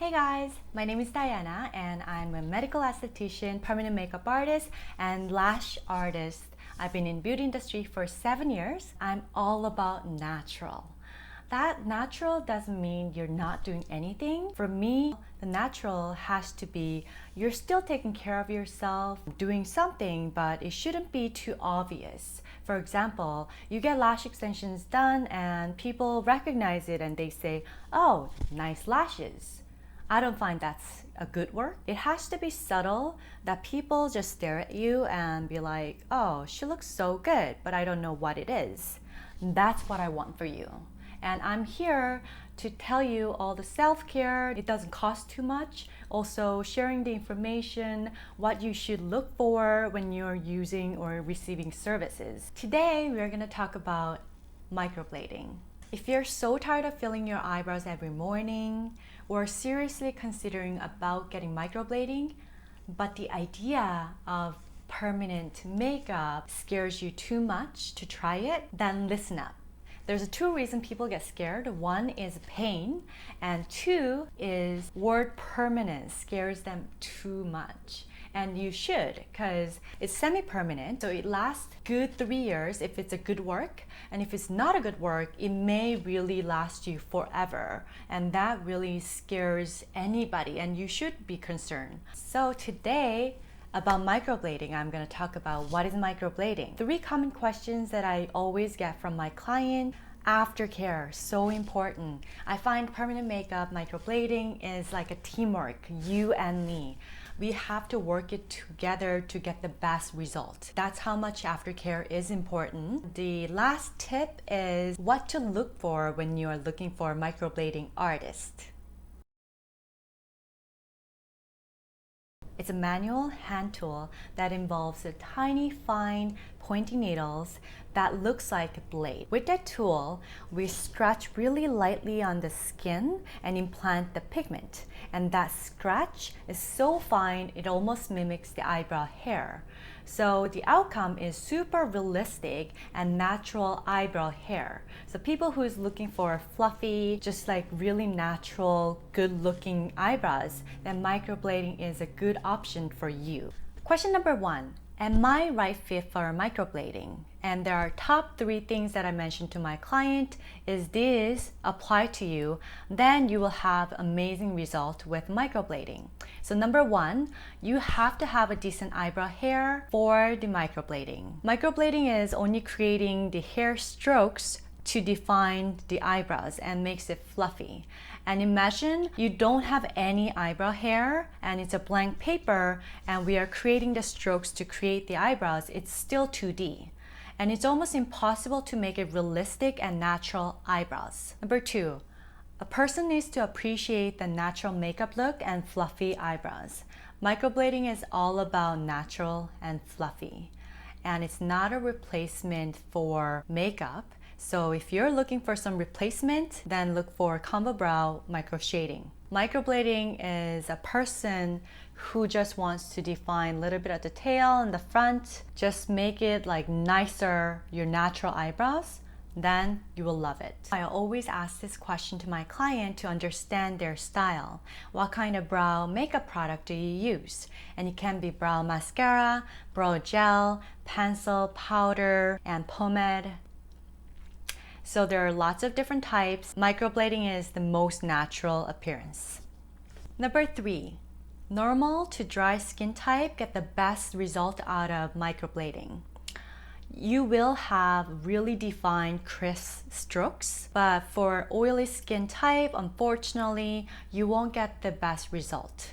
Hey guys, my name is Diana and I'm a medical esthetician, permanent makeup artist, and lash artist. I've been in beauty industry for 7 years. I'm all about natural. That natural doesn't mean you're not doing anything. For me, the natural has to be you're still taking care of yourself, doing something, but it shouldn't be too obvious. For example, you get lash extensions done and people recognize it and they say, "Oh, nice lashes." I don't find that's a good work. It has to be subtle that people just stare at you and be like, "Oh, she looks so good, but I don't know what it is." That's what I want for you. And I'm here to tell you all the self-care. It doesn't cost too much. Also sharing the information, what you should look for when you're using or receiving services. Today, we're gonna talk about microblading. If you're so tired of filling your eyebrows every morning or seriously considering about getting microblading, but the idea of permanent makeup scares you too much to try it, then listen up. There's two reasons people get scared. One is pain, and two is word permanent scares them too much. And you should, because it's semi-permanent, so it lasts good 3 years if it's a good work. And if it's not a good work, it may really last you forever. And that really scares anybody, and you should be concerned. So today, about microblading, I'm going to talk about what is microblading. 3 common questions that I always get from my client. Aftercare, so important. I find permanent makeup microblading is like a teamwork, you and me. We have to work it together to get the best result. That's how much aftercare is important. The last tip is what to look for when you are looking for a microblading artist. It's a manual hand tool that involves a tiny, fine, pointy needles that looks like a blade. With that tool, we scratch really lightly on the skin and implant the pigment. And that scratch is so fine, it almost mimics the eyebrow hair. So the outcome is super realistic and natural eyebrow hair. So people who's looking for fluffy, just like really natural, good looking eyebrows, then microblading is a good option for you. Question number 1. Am I right fit for microblading? And there are top 3 things that I mentioned to my client. Is this apply to you? Then you will have amazing result with microblading. So number 1, you have to have a decent eyebrow hair for the microblading. Microblading is only creating the hair strokes to define the eyebrows and makes it fluffy. And imagine you don't have any eyebrow hair and it's a blank paper and we are creating the strokes to create the eyebrows. It's still 2D. And it's almost impossible to make it realistic and natural eyebrows. Number 2, a person needs to appreciate the natural makeup look and fluffy eyebrows. Microblading is all about natural and fluffy. And it's not a replacement for makeup. So if you're looking for some replacement, then look for combo brow micro shading. Microblading is a person who just wants to define a little bit of the tail and the front, just make it like nicer, your natural eyebrows, then you will love it. I always ask this question to my client to understand their style. What kind of brow makeup product do you use? And it can be brow mascara, brow gel, pencil, powder, and pomade. So there are lots of different types. Microblading is the most natural appearance. Number 3, normal to dry skin type get the best result out of microblading. You will have really defined crisp strokes, but for oily skin type, unfortunately, you won't get the best result.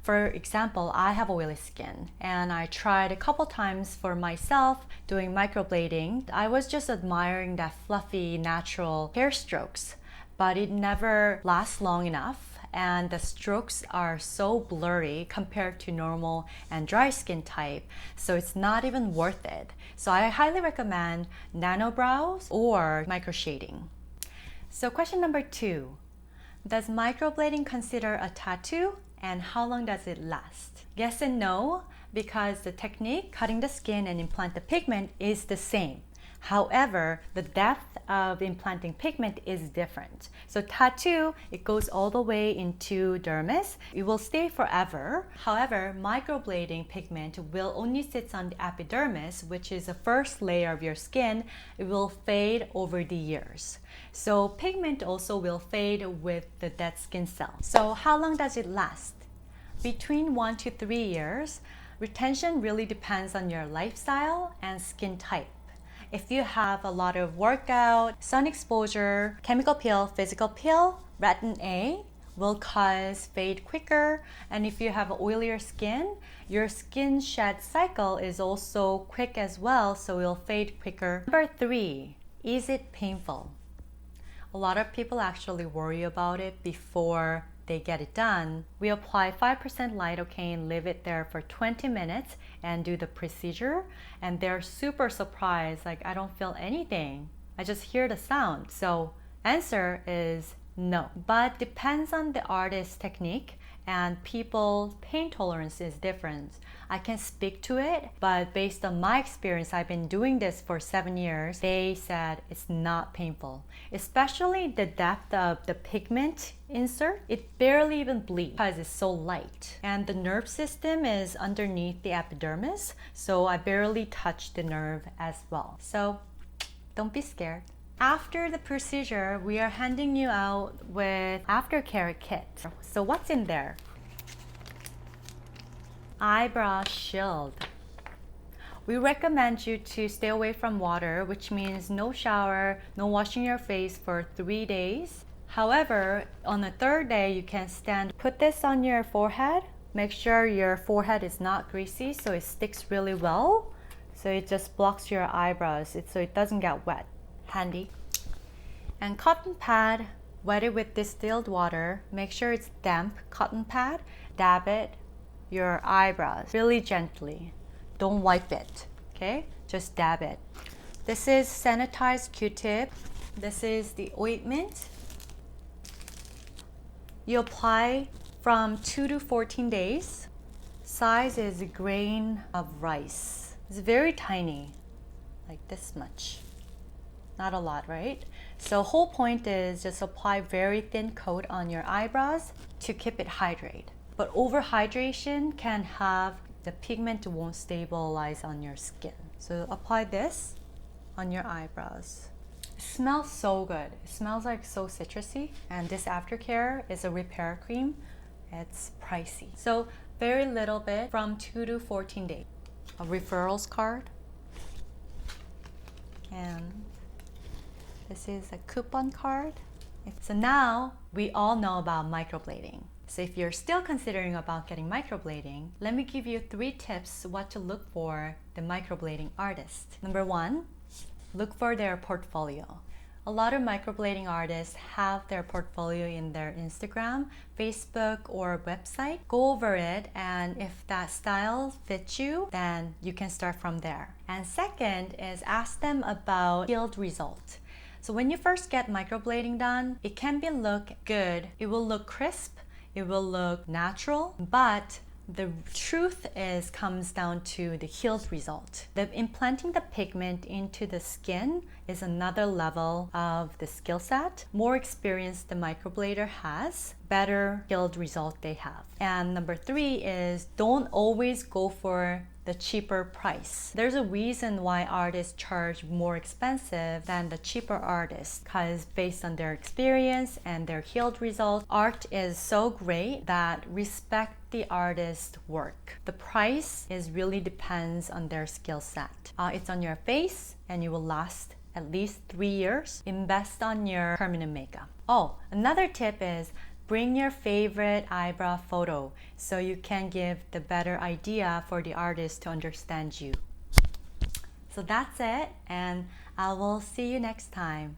For example, I have oily skin and I tried a couple times for myself doing microblading. I was just admiring that fluffy, natural hair strokes, but it never lasts long enough and the strokes are so blurry compared to normal and dry skin type, so it's not even worth it. So I highly recommend nano brows or micro shading. So question number 2, does microblading consider a tattoo? And how long does it last? Yes and no, because the technique, cutting the skin and implant the pigment, is the same. However, the depth of implanting pigment is different. So tattoo, it goes all the way into dermis. It will stay forever. However, microblading pigment will only sit on the epidermis, which is the first layer of your skin. It will fade over the years. So pigment also will fade with the dead skin cells. So how long does it last? Between 1 to 3 years. Retention really depends on your lifestyle and skin type. If you have a lot of workout, sun exposure, chemical peel, physical peel, retin A will cause fade quicker. And if you have oilier skin, your skin shed cycle is also quick as well, so it will fade quicker. Number 3, is it painful? A lot of people actually worry about it before they get it done. We apply 5% lidocaine, leave it there for 20 minutes and do the procedure, and they're super surprised, like, I don't feel anything, I just hear the sound. So answer is no, but depends on the artist's technique, and people's pain tolerance is different. I can speak to it, but based on my experience, I've been doing this for 7 years, they said it's not painful. Especially the depth of the pigment insert, it barely even bleeds because it's so light. And the nerve system is underneath the epidermis, so I barely touch the nerve as well. So don't be scared. After the procedure, we are handing you out with Aftercare Kit. So what's in there? Eyebrow shield. We recommend you to stay away from water, which means no shower, no washing your face for 3 days. However, on the 3rd day, you can put this on your forehead. Make sure your forehead is not greasy so it sticks really well. So it just blocks your eyebrows so it doesn't get wet. Handy. And cotton pad, wet it with distilled water. Make sure it's damp cotton pad. Dab it your eyebrows really gently. Don't wipe it, okay? Just dab it. This is sanitized Q-tip. This is the ointment. You apply from 2 to 14 days. Size is a grain of rice. It's very tiny, like this much. Not a lot, right? So whole point is just apply very thin coat on your eyebrows to keep it hydrated. But overhydration can have the pigment won't stabilize on your skin. So apply this on your eyebrows. It smells so good. It smells like so citrusy. And this Aftercare is a repair cream. It's pricey. So very little bit from 2 to 14 days. A referrals card. And this is a coupon card. So now we all know about microblading. So if you're still considering about getting microblading, let me give you 3 tips what to look for the microblading artist. Number 1, look for their portfolio. A lot of microblading artists have their portfolio in their Instagram, Facebook, or website. Go over it, and if that style fits you, then you can start from there. And second is ask them about field result. So when you first get microblading done, it can look good. It will look crisp. It will look natural, but the truth comes down to the healed result. Implanting the pigment into the skin is another level of the skill set. More experience the microblader has, better healed result they have. And number 3 is don't always go for the cheaper price. There's a reason why artists charge more expensive than the cheaper artists, because based on their experience and their healed results, art is so great that respect the artist's work. The price really depends on their skill set. It's on your face and you will last at least 3 years. Invest on your permanent makeup. Oh, another tip is bring your favorite eyebrow photo so you can give the better idea for the artist to understand you. So that's it, and I will see you next time.